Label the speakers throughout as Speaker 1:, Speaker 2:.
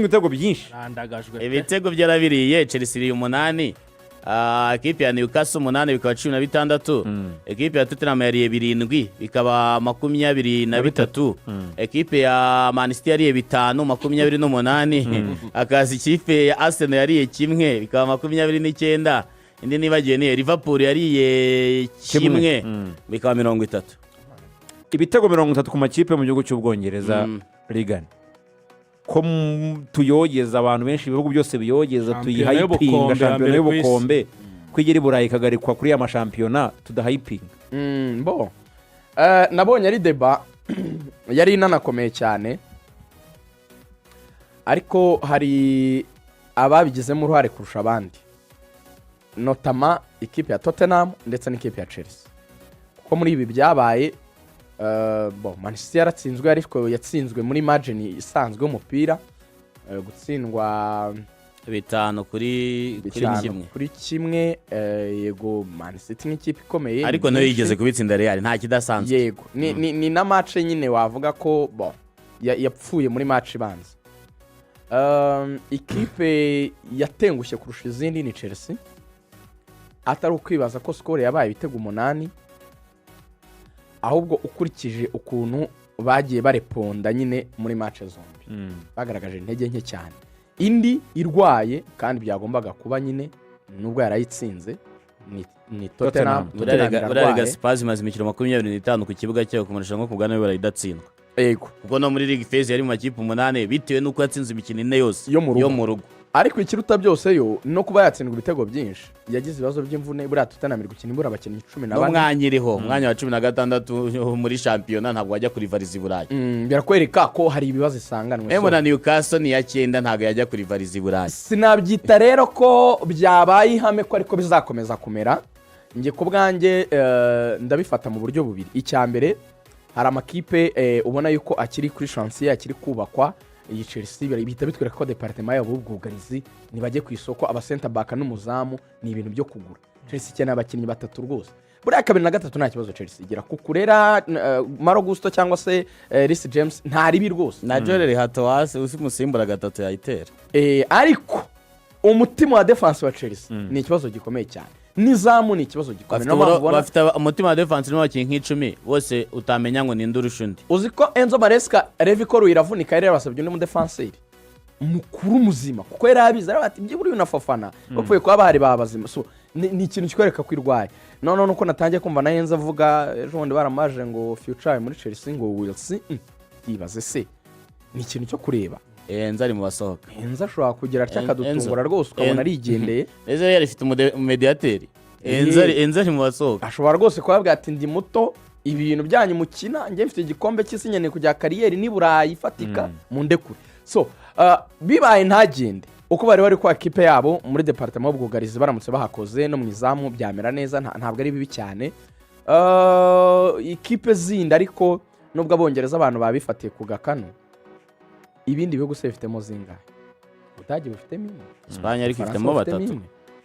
Speaker 1: ibitego byinshi
Speaker 2: ibitego byarabiriye. Chelsea iri 8, ekipe ya Newcastle 8 bikaba 16, ekipe ya Tottenham yariye 7 bikaba 23, ekipe ya Man City yariye 5 28, akazi ikipe ya Arsenal yariye 1 bikaba 29, indi nibagiye ni Liverpool yariye 1 bikaba 30.
Speaker 1: Ibitego 30 ku makipe mu gihugu cy'Ubwongereza Ligue. Ko tuyogeza abantu benshi ibihugu byose biyogeza tuyihayipinga shampiyona y'ubukombe kwigera iburayi kagarikwa kuri ya mashampiyona tudahayipinga.
Speaker 3: Nabonye ari deba yari inanakomeye cyane, ariko hari ababigizemo uruhare kurusha abandi, notama ikipe ya Tottenham ndetse n'ikipe ya Chelsea. Kuko muri ibi byabaye Man City yaratsinzwe, ariko yatsinzwe muri margin isanzwe y'umupira, gutsindwa
Speaker 2: 5 kuri
Speaker 3: 1, yego Man City nk'ikipe ikomeye,
Speaker 2: ariko nayo yigeze kubitsinda Real, nta kidasanzwe.
Speaker 3: Yego ni na match nyine wavuga ko yapfuye muri match ibanza. Ikipe yatengushye kurusha izindi ni Chelsea, atari ukwibaza ko score yabaye ibitego 8, ahubwo ukurikije ukuntu bagiye bareponda nyine muri match zombi, bagaragaje intege nke cyane. Indi irwaye kandi byagombaga kuba nyine nubwo yarayitsinze ni Tottenham.
Speaker 2: Rega Spurs maze imikino 25 ku kibuga cyayo kumurusha nko kugana barayidatsindwa.
Speaker 3: Yego,
Speaker 2: kuko no muri League Phase yari mu makipe 8 bitewe nuko yatsinze imikino 4 yose yo mu rugo.
Speaker 3: Ariko ikiruta byose yo no kuba yatsindwa ibitego byinshi, yagize ibibazo by'imvune. Buriya Tottenham gukina imbura abakinnyi 14
Speaker 2: n'umwanya iriho, umwanya wa 16 muri shampiyona, ntabwo wajya kurivariza iburayi.
Speaker 3: Birakwereka ko hari ibibazo isanganwe.
Speaker 2: Na Newcastle ni ya 9 ntabwo yajya kurivariza iburayi.
Speaker 3: Sinabyita rero ko byabaye ihame ko ariko bizakomeza kumera. Nge ku bwanjye ndabifata mu buryo bubiri. Icyambere, hari amakipe ubona yuko akiri kuri chantier, akiri kubakwa. Iyi Chelsea bihita bitwereka ko departement yabo ubwugarizi nibajye ku isoko, aba center back n'umuzamu ni ibintu byo kugura. Chelsea cyane abakinnyi 3 rwose. Buriya 2 na 3 nta kibazo Chelsea igira kukurera. Maro Gusto cyangwa se Reece James nta ribi rwose,
Speaker 2: na Joel Hatwas usimusimbura 3 yayitera.
Speaker 3: Ariko umutima wa defense wa Chelsea ni ikibazo gikomeye cyane, nizamu ni ikibazo gikomeye.
Speaker 2: Bafite umutima wa defense n'abakinnyi 10 bose utamenya ngo ni ndurusha undi.
Speaker 3: Uziko Enzo Maresca Revico iravunika yari basabye undi mu defenseur mukuru muzima, kuko yari abizi ati byiburi unafafana bapfuye kwa bahari babazima. So ni ikintu kikwereka kwirwaye. None nuko natangiye kumva na Enzo avuga ejo bundi baramaje ngo future muri Chelsea ngo will see. Ibaze se ni ikintu cyo kureba.
Speaker 2: Enzo ari mu basohoka.
Speaker 3: Enzo ashobora kugira cyakadutungura rwose ukabona arigendeye.
Speaker 2: Enzo yari afite mediateri. Enzo ari mu basohoka.
Speaker 3: Ashobora rwose kubabwira ati ndi muto, ibintu byanyu mukina, ngiye mfite igikombe cy'isi nyene kujya kariyeri ni Burayi ifatika mu ndekure. So bibaye ntagende uko bari kwa kipe yabo muri departement y'ubwugarizi baramutse bahakoze no mu izamu byamera neza, ntabwo ari bibi cyane. Ikipe zindi ariko nubwo abongereza abantu babifatiye ku gakano, ibindi bihugu se bifitemo zingahe? Budage bifitemo 1,
Speaker 2: Espagne ariko ifitemo 3.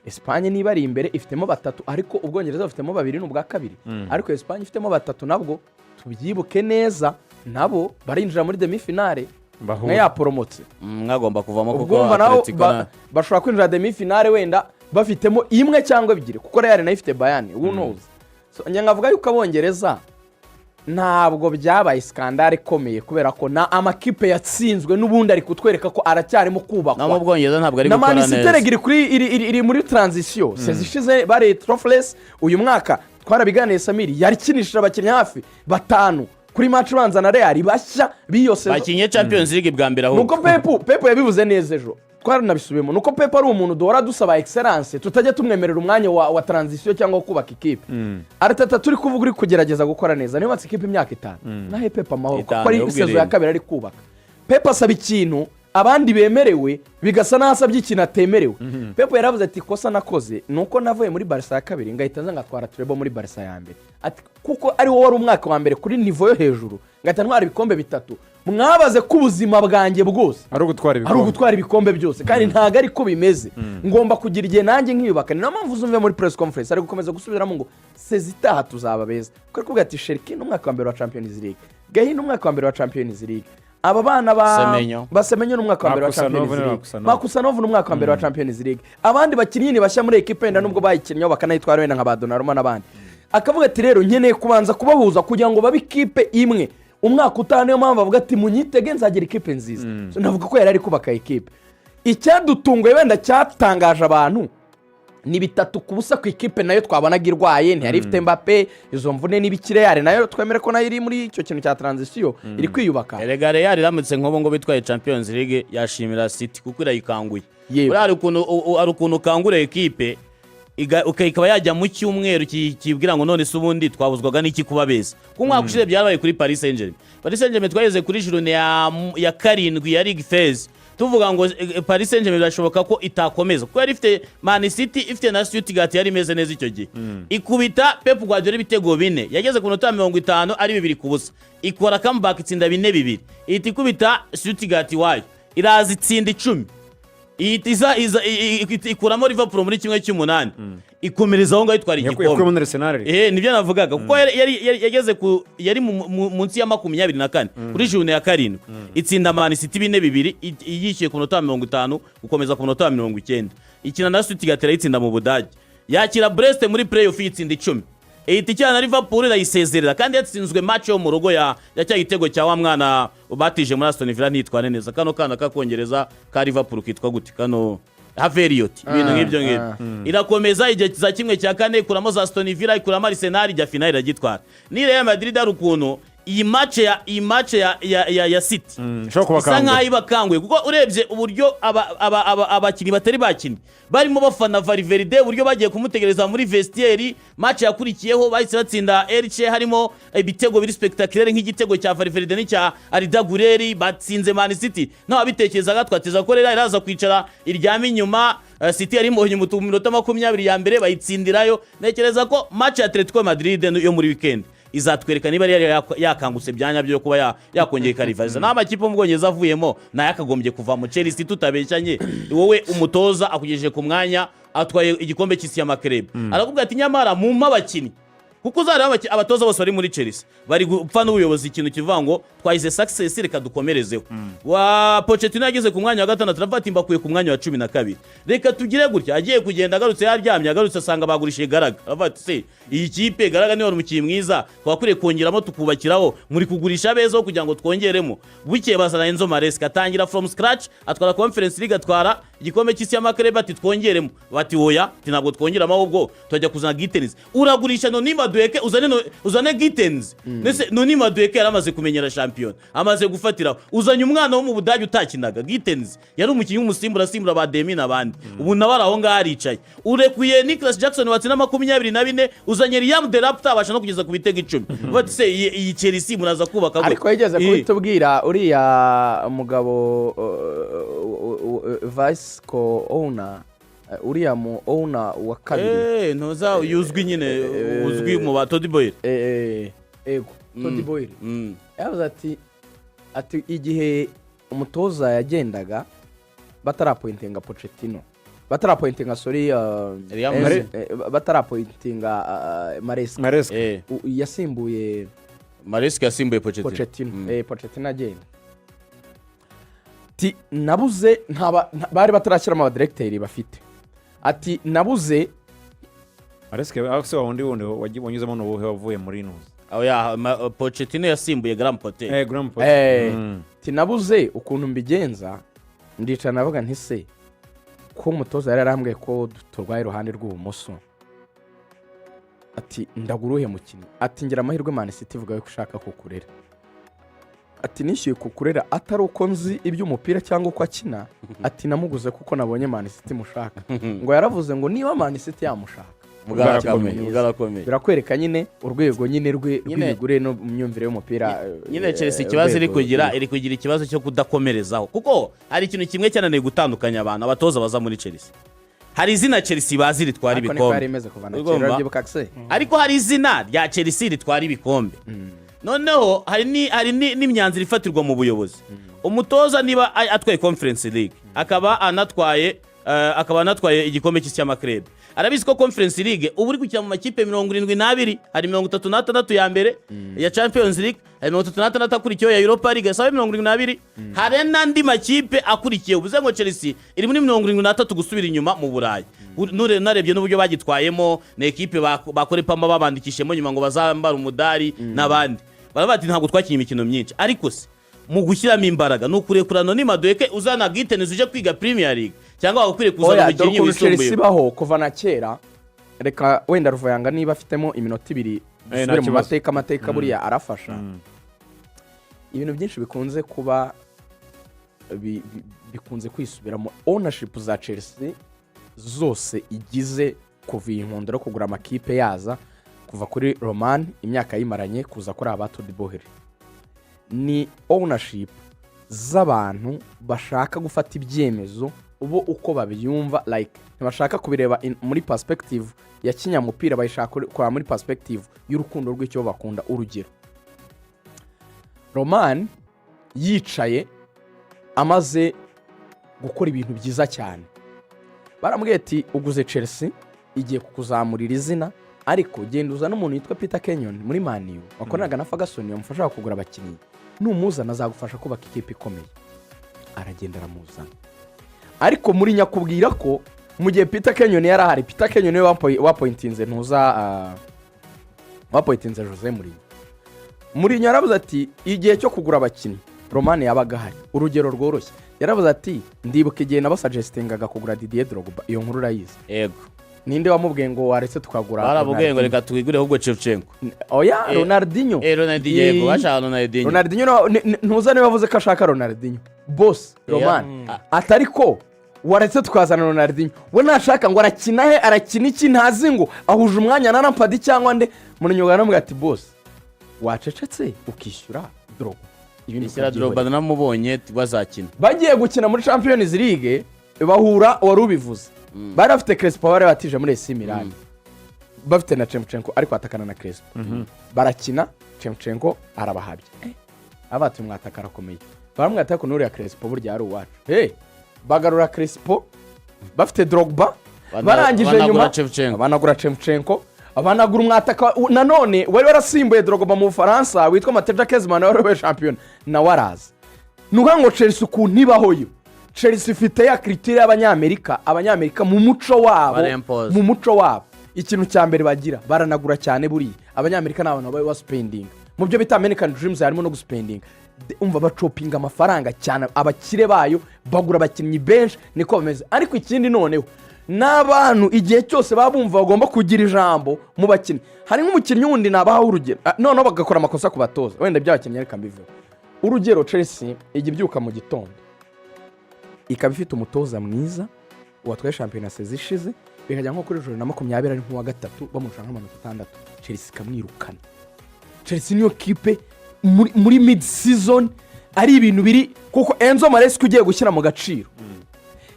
Speaker 3: Espagne niba ari imbere ifitemo 3, ariko ubwongereza bufitemo 2 n'ubwa kabiri. Ariko Espagne ifitemo 3 nabwo tubyibuke neza, nabo barinjira muri demi finale nka ya promotse.
Speaker 2: Mwagomba kuvamo
Speaker 3: kuko Atletico bashobora kwinjira demi finale wenda bafitemo 1 cyangwa 2, kuko Real nayo ifite Bayern, who knows. So nyangavuga yuko abongereza ntabwo byabaye skandale ikomeye, kubera ko na amakipe yatsinzwe n'ubundi ari kutwereka ko aracyarimo kubakwa.
Speaker 2: Na Bwongereza ntabwo ari gukora neza.
Speaker 3: Na Man City iri muri transition. Sezishize bare trophless uyu mwaka twarabiganiye. Samiri yari kinishira abakinnyi hafi 5 kuri match ubanza na Real bashya biyose
Speaker 2: bakinye Champions League bwa mbere aho.
Speaker 3: Nuko Pepe yabivuze neza ejo. Twaranabisubiyemo nuko Pepe ari umuntu duhora dusaba excellence, tutajya tumwemerera umwanya wa transition cyangwa kubaka ikipe. Arteta turi kuvuga uri kugerageza gukora neza, niyo batse ikipe imyaka 5 nahe Pepe amahoro kuko ari sezo ya kabiri ari kubaka. Pepe asaba ikintu abandi bemerewe bigasa n'asabye ikintu atemerewe. Pepe yaravuze ati kosa nakoze nuko navuye muri Barca ya kabiri ngahita ngatwara Treble muri Barca ya mbere, ati kuko ari wowe wari umwaka wa mbere kuri niveau yo hejuru ngahita ntwara ibikombe 3. Mwabaze ku buzima bwanjye bwose
Speaker 1: ari ugutwara
Speaker 3: ibikombe byose, kandi ntago ari ko bimeze. Ngomba kugira igihe nanjye nkiyubaka. Ni mpamvu uzumve muri press conference ari gukomeza gusubiramo ngo sezitaha tuzaba beza, kuko kuvuga ati Sherkin umwaka wa mbere wa Champions League, Gahini umwaka wa mbere wa Champions League, aba bana
Speaker 2: Semenyo.
Speaker 3: basemenyo n'umwaka wa mbere wa Champions League Makusanov n'umwaka wa mbere wa Champions League abandi bakinnyi ni bashya muri equipe wenda nubwo bayikinnyeho bakanayitwara wenda nka ba Donnarumma n'abandi akavuga ati rero nkeneye kubanza kubahuza kugira ngo babe ikipe imwe umwaka utaha niyo mpamvu avuga ati munyitege nzagira ikipe nziza navuga ko yari ari kubaka ikipe icyadutunguye wenda cyatangaje abantu ni 3-0 ku ikipe nayo twabonaga irwaye ntiyari ifite Mbappe izo mvune n'ibikireyare nayo twemere ko nayo iri muri icyo kintu cya transition iri kwiyubaka
Speaker 2: erega Real iramutse nk'ubu ngo bitwaye Champions League yashimira City kuko irayikanguye ari ukuntu ukangura ekipe ikaba yajya mu cyumweru kibwira ngo none se ubundi twabuzwaga n'iki kuba beza ku mwaka ushize byarabaye kuri Paris Saint-Germain twageze kuri journée ya 7 ya Ligue Phase tuvuga ngo Paris Saint-Germain birashoboka ko itakomeza kuko yari ifite Man City ifite na Stuttgart yari imeze neza icyo gihe ikubita Pep Guardiola ibitego 4 yageze ku nota 50 ari 2-0 ikora comeback itsinda 4-2 ihita ikubita Stuttgart wayo iraza itsinda 10 ikuramo Liverpool muri 1/8 ikomereza aho ngaho itwara igikombe nibyo navugaga kuko yageze yari munsi ya 24 kuri journée ya 7 itsinda Man City 4-2 yishyuye ku nota 50 gukomeza ku nota 90 ikina na Stuttgart itsinda mu Budage yakira Brest muri playoff itsinda 10 ihita na Liverpool irayisezerera kandi yatsinzwe match yo mu rugo ya cya gitego cya wa mwana ubatije muri Aston Villa nitwane neza kano kana kakongereza ka Liverpool kitwa guti kano Haveriot ibintu nk'ibyo ngibyo irakomeza igihe za kimwe cya kane kuramo za Aston Villa ikuramo Arsenal ijya final iragitwara ni Real Madrid ari ukuntu iyi match ya City isa nkaho ibakanguye kuko urebye uburyo abakinnyi batari bakinnyi barimo bafana Valverde uburyo bagiye kumutegereza muri vestiaire match yakurikiyeho bahise batsinda Elche harimo ibitego biri spectaculaire nk'igitego cya Valverde n'icya Arda Güler batsinze Man City naho bitekerezaga twateza ko rero iraza kwicara iryame inyuma City yari mu minota 20 ya mbere bayitsindirayo nekereza ko match ya Atletico Madrid yo muri weekend izatwereka niba yari yakangutse byanya byo kuba yakongera ikarivariza n'amakipe mu Bwongereza avuyemo nayo akagombye kuva mu Chelsea tutabeshanye wowe umutoza akugejeje ku mwanya atwaye igikombe cy'isi ya makrebe arakubwira ati nyamara mu mabakinnyi kuko uzareba abatoza bose bari muri Chelsea bari gupfa n'ubuyobozi ikintu kivuga ngo twayize success reka dukomerezeho wa Pochettino yageze ku mwanya wa 6 turafata imbakuye ku mwanya wa 12 reka tugire gutya agiye kugenda agarutse yaryamye agarutse asanga bagurishije Garaga afata se iyi kipe Garaga niyo umukinnyi mwiza twakuriye kongeramo tukubakiraho muri kugurisha bezo kugira ngo twongeremo bukiye bazana Enzo Maresca atangira from scratch atwara Conference League atwara igikombe cy'isi ya makrebe ati twongeremo bati oya ntabwo twongeramo ahubwo tujya kuzana Gittens uragurisha none Madueke uzane Gittens nese none Madueke yaramaze kumenyera champion amaze gufatira uzanye umwana wo mu Budage utakinaga Gittens yari umukinnyi w'umusimbura ba Demi nabandi ubu nabara aho ngaho aricaye urekuye Nicholas Jackson watsina 24 uzanye Liam Delap abasha no kugeza ku bitego 10 bati se iyi Chelsea muraza kubaka
Speaker 3: ariko yigeze kubitubwira uriya mugabo vice co-owner uriya mu owner wa kabiri
Speaker 2: ntoza yuzwi nyine uzwi mu ba Todd Boyle
Speaker 3: ego Todd Boyle yavuze ati igihe umutoza yagendaga batarapointinga Pochettino batarapointinga batarapointinga Maresca yasimbuye
Speaker 2: Maresca yasimbuye
Speaker 3: Pochettino agenda ati nabuze bari batarashyiramo abadirecteri bafite ati nabuze
Speaker 1: Maresca akse wundi wanyuzemo n'ubuhe wavuye muri Nuzi
Speaker 2: aho ya Pochettino yasimbuye Graham Potter
Speaker 3: ati nabuze ukuntu mbigenza ndicara navuga nti se ko umutoza yari arambwiye ko turwaye iruhande rw'ubumoso ati ndaguruhe mukinnyi ati ngira amahirwe Man City ivuga ko ushaka kukurera ati nishyuye kukurera atari uko nzi iby'umupira cyangwa uko akina ati namuguze kuko nabonye Man City mushaka ngo yaravuze ngo niba Man City yamushaka birakwereka nyine urwego nyine rw'imigure no myumvire y'umupira
Speaker 2: nyine Chelsea ikibazo iri kugira ikibazo cyo kudakomerezaho kuko hari ikintu kimwe cyananiye gutandukanya abantu abatoza baza muri Chelsea hari izina Chelsea bazi ritwara ibikombe ariko hari izina rya Chelsea ritwara ibikombe noneho hari n'imyanzuro ifatirwa mu buyobozi umutoza niba atwaye Conference League akaba anatwaye akaba anatwaye igikombe cy'isi cy'amakrebe. Arabizi ko Conference League ubu uri gukina mu makipe 72, hari 36 ya mbere ya Champions League, hari 36 akurikiyeho ya Europa League, sabe 72, hari n'andi makipe akurikiye. Ubuze ngo Chelsea iri muri 73 gusubira inyuma mu Burayi. Narebye n'uburyo bagitwayemo, na ekipe bakore pamba babandikishemo nyuma ngo bazambara umudari n'abandi. Barabati ntabwo twakinye imikino myinshi, ariko se mu gushyiramo imbaraga n'ukurekurano ni Madueke uzana Gitens uje kwiga Premier League cyangwa wakwiriye kuzana umukinnyi wisumbuye.
Speaker 3: Chelsea baho kuva na kera, reka wenda Ruvuyanga niba afitemo iminota 2 dusubire mu mateka buriya arafasha. Ibintu byinshi bikunze kuba bikunze kwisubiramo. Ownership za Chelsea zose igize kuva inkundura kugura amakipe yaza kuva kuri Roman imyaka yimaranye kuza kuri abato de Bohere, ni ownership z'abantu bashaka gufata ibyemezo ubo uko babyumva, like ntibashaka kubireba muri perspective ya kinyamupira, bayishaka kwa muri perspective y'urukundo rw'icyo bakunda. Urugero, Roman yicaye amaze gukora ibintu byiza cyane, baramubwiye ati uguze Chelsea igiye kukuzamurira izina, ariko genda uzana umuntu yitwa Peter Kenyon muri Man U wakoranaga na Ferguson yamufasha kugura abakinnyi, numuzana azagufasha kubaka ikipe ikomeye. Aragenda aramuzana, ariko muri nyakubwira ko mu gihe Peter Kenyon yari ahari, Peter Kenyon wapointinze wapointinze Jose Mourinho yaravuze ati igihe cyo kugura abakinnyi Roman yabaga hari. Urugero rworoshye, yaravuze ati ndibuka igihe nabasuggestingaga kugura Didier Drogba, iyo nkuru urayizi.
Speaker 2: Yego,
Speaker 3: ninde wamubwiye ngo waretse tukagura?
Speaker 2: Barabubwiye ngo reka twigure ahubwo Shevchenko.
Speaker 3: Oya, Ronaldinho.
Speaker 2: Ronaldinho bashaka Ronaldinho.
Speaker 3: Ronaldinho ntuzane bavuze ko ashaka Ronaldinho. Boss Roman atari ko waretse tukazana Ronaldinho. We nashaka ngo arakina he, arakina iki ntazi ngo ahuje umwanya na Lampard cyangwa nde. Munyugana namwe ati boss wacecetse ukishyura Drogba.
Speaker 2: Ishyira Drogba namubonye bazakina. Bagiye
Speaker 3: gukina muri Champions League bahura warubivuze. Bari bafite Crespo bari batije muri AC Milan. Bafite na Shevchenko ariko atakana na Crespo. Barakina, Shevchenko arabahabye. Abati mwatakara komeye. Baramwata ko nuri ya Crespo burya ari uwacu. Bagarura Crespo bafite Drogba, barangije nyuma banagura Shevchenko, abanagura umwataka nanone wari warasimbuye Drogba mu Faransa witwa Mateja Kezman wari we champion na waraza. Nuka ngo Chelsea ku ntibahoyo. Chelsea ifite ya criteria y'abanyamerika mu muco wabo, ikintu cya mbere bagira baranagura cyane buri abanyamerika n'abantu babaye wa spending mu byo bita American Dreams, harimo no guspending. Umva bacopinga amafaranga cyane, abakire bayo bagura abakinnyi benshi, niko bameze. Ariko ikindi noneho n'abantu igihe cyose babumva bagomba kugira ijambo mu bakinnyi. Hari nk'umukinnyi wundi nabaho urugero, noneho bagakora amakosa ku batoza, wenda by'abakinnyi reka mbivuge. Urugero, Chelsea igibyuka mu gitondo ikaba ifite umutoza mwiza watwaye shampiyona sezishize, bikajya nko kuri joro na 20 ari nk'uwa gatatu bamurusha nk'amanota 6, Chelsea ikamwirukana. Chelsea niyo kipe muri mid season ari ibintu biri kuko Enzo Maresca ugiye gushyira mu gaciro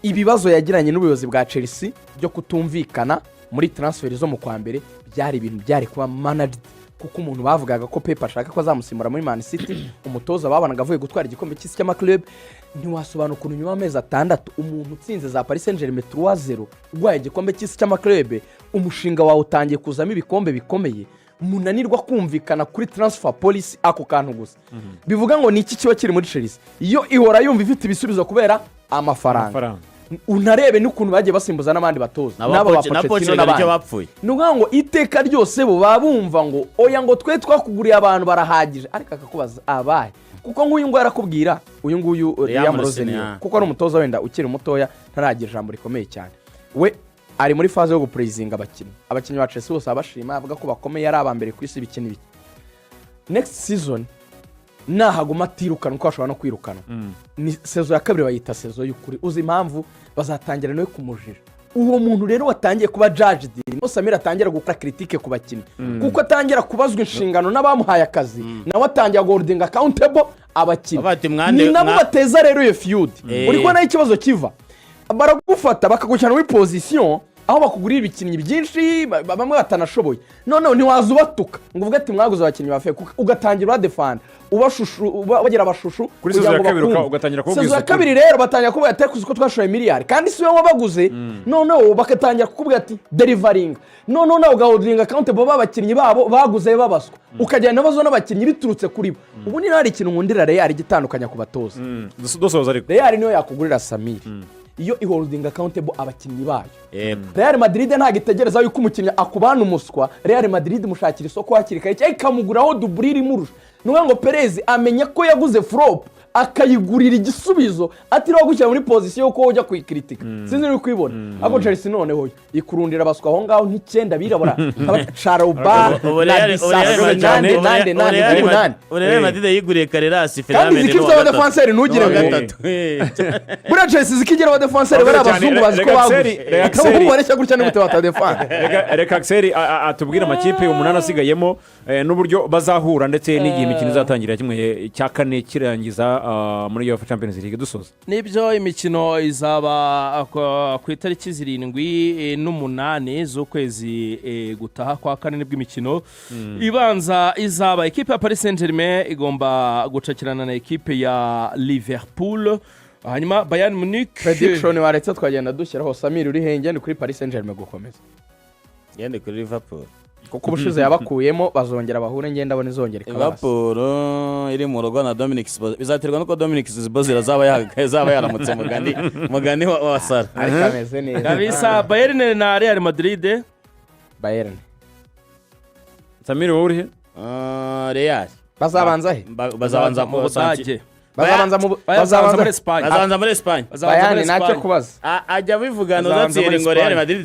Speaker 3: ibibazo yagiranye n'ubuyobozi bwa Chelsea byo kutumvikana muri transfer zo mu kwa mbere, byari ibintu byari kuba managed, kuko umuntu bavugaga ko Pep ashaka ko azamusimbura muri Man City, umutoza babanaga avuye gutwara igikombe cy'isi cy'amaklub. Ntiwasobanura ukuntu nyuma y'amezi 6 umuntu utsinze za Paris Saint-Germain 3-0 ugwaye igikombe cy'isi cy'amaklub, umushinga wawe utangiye kuzamo ibikombe bikomeye, munanirwa kumvikana kuri transfer policy ako kantu gusa. Bivuga ngo ni iki kiba kiri muri Chelsea iyo ihora yumva ifite ibisubizo kubera amafaranga. Unarebe n'ukuntu bagiye basimbuza n'abandi batoza
Speaker 2: nabo bapoche n'abandi bapfuye.
Speaker 3: Nuga ngo iteka ryose bo babumva ngo oya ngo twe twakuguriye abantu barahagije, ariko akakubaza abaye kuko nguyu ngo yarakubwira uyu nguyu Riyamroze kuko ari umutoza wenda ukiri mutoya ntaragira ijambo rikomeye cyane. We ari muri phase yo gupraising abakinnyi ba Chelsea bose abashima, avuga ko bakomeye ari abambere ku isi bikini biki. Next season nahaguma tirukana uko ashobora no kwirukana. Ni sezo ya kabiri bayita sezo y'ukuri. Uzi impamvu bazatangira no kumujira. Uwo muntu rero watangiye kuba judged, no Samiri atangira gukora critique ku bakinnyi kuko atangira kubazwa inshingano n'abamuhaye akazi, nawe atangira holding accountable abakinnyi. Ni nabo bateza rero iyo feud. Uri ko nayo ikibazo kiva, baragufata bakagushyira muri position aho bakugurira ibikinnyi byinshi bamwe batanashoboye noneho ntiwaza ubatuka ngo uvuge ati mwaguze abakinnyi ba feke ugatangira uradefanda bagira abashushu
Speaker 1: kuri sezo ya kabiri ugatangira kubabwiza
Speaker 3: sezo ya kabiri rero batangira kuvuga ati kuko twashoye miliyari kandi si we wabaguze noneho bagatangira kukubwira ati derivaringa noneho nawe ugahodinga akawunti bo babakinnyi babo baguze babaswa ukagenda bazo n'abakinnyi biturutse kuri bo ubu niyo hari ikintu nkundira Real igitandukanya ku batoza
Speaker 1: dusoza ariko
Speaker 3: Real niyo yakugurira Samiri iyo iholding accountable abakinnyi bayo Real Madrid ntabwo itegereza yuko umukinnyi akubana umuswa Real Madrid mushakira isoko hakiri kare cyangwa ikamuguraho duburira imurusha nuko ngo Perez amenye ko yaguze flop akayigurira igisubizo atiriwe gushyira muri position yuko ujya kuyikritika sinzi uri kwibona ako Chelsea noneho ikurundira baswa aho ngaho nk'icyenda birabura Charouba na Disasore nande
Speaker 2: Real Madrid yiguriye Carreras
Speaker 3: kandi zikifite abadefenseri ntugire ngo buriya Chelsea zikigira abadefenseri bari abazungu bazi ko baguze akaba bareshya gutya no gute batadefanda
Speaker 1: reka Axel atubwira amakipe umunani asigayemo n'uburyo bazahura ndetse n'igihe imikino izatangira kimwe cya kane kirangiza muri UEFA Champions League dusoza
Speaker 4: nibyo imikino izaba ku itariki 7 n'umunani z'ukwezi gutaha kwa kane nibwo imikino ibanza izaba ikipe ya Paris Saint-Germain igomba gucakirana na ikipe ya Liverpool hanyuma Bayern Munich
Speaker 3: prediction waretse twagenda dushyiraho Samiri uri henge ni kuri Paris Saint-Germain gukomeza
Speaker 2: yende kuri Liverpool
Speaker 3: kuko ubushize yabakuyemo bazongera bahure ngenda abone izongera
Speaker 2: Liverpool iri mu rugo na Dominic Szoboszlai bizaterwa nuko Dominic Szoboszlai zaba yaramutse mugani wa Sara
Speaker 3: ariko ameze neza
Speaker 4: kabisa Bayern na Real Madrid
Speaker 3: Bayern
Speaker 1: Samiri wowe urihe
Speaker 2: Real
Speaker 3: bazabanza he
Speaker 2: bazabanza mu Budage
Speaker 3: bazabanza
Speaker 2: muri Espagne
Speaker 3: Bayern nacyo kubaza
Speaker 2: ajya bivugana uzatsinda ngo Real Madrid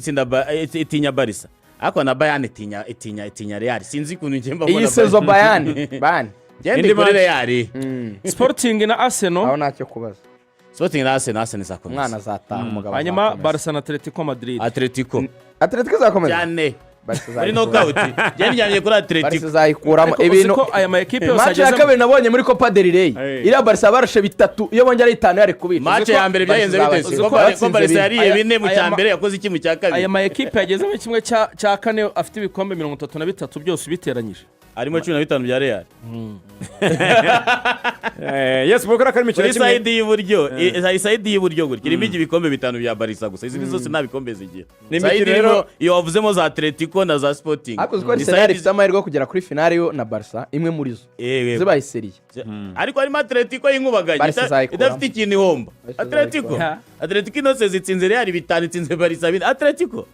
Speaker 2: itinya Barca ako na Bayern itinya Real sinzi kuntu ngemba
Speaker 3: iyi sezo Bayern
Speaker 2: gende muri Real
Speaker 4: Sporting na Arsenal
Speaker 3: aho nacyo kubaza
Speaker 2: Sporting na Arsenal zakomeza
Speaker 3: umwana azataha umugabo
Speaker 4: hanyuma Barca na Atletico Madrid
Speaker 2: Atletico
Speaker 3: zakomeza
Speaker 2: cyane muri knockout yanyanye kuri Atletico
Speaker 3: zayikuramo ibintu
Speaker 4: aya ma equipe yose
Speaker 3: match ya kabiri nabonye muri Copa del Rey iriya Barca barashe bitatu iyo bongera 5 yari kubica
Speaker 2: match ya mbere byagenze bitese ko Barca yariye bine mu cyambere yakoze iki mu cya kabiri
Speaker 4: aya ma equipe yageze mu kimwe cya kane afite ibikombe 33 byose biteranyije
Speaker 2: arimo 15 bya Real
Speaker 1: yes bokora kari mikino
Speaker 2: kimwe side y'uburyo gutya irimo ibikombe 5 bya Barca gusa izindi zose nta bikombe zigira side rero iyo wavuzemo za Atletico na za Sporting
Speaker 3: ariko Real ifite amahirwe kugera kuri finale yo na Barca imwe muri zo zibaye serie
Speaker 2: ariko harimo Atletico y'inkubaganye idafite ikintu ihomba Atletico inose zitsinze Real 5 itsinze Barca 2 Atletico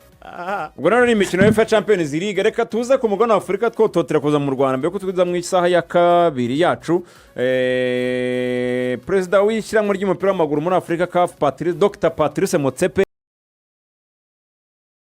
Speaker 1: ubwo rero ni imikino ya Champions League reka tuze ku mugabane wa Afurika twototera kuza mu Rwanda mbere ko twiza mu isaha ya kabiri yacu perezida w'ishyirahamwe ry'umupira w'amaguru muri Afurika CAF Dr Patrice Motsepe